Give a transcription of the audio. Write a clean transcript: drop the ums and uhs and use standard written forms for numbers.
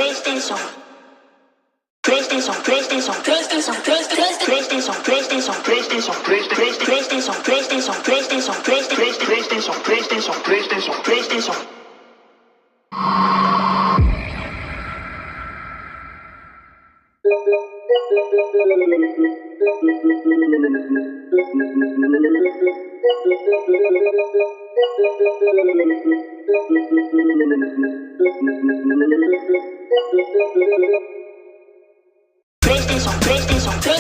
PlayStation. PlayStation, PlayStation, PlayStation, PlayStation, PlayStation, PlayStation, PlayStation, PlayStation, PlayStation, PlayStation, PlayStation, PlayStation, PlayStation, PlayStation, PlayStation. PlayStation, PlayStation, PlayStation.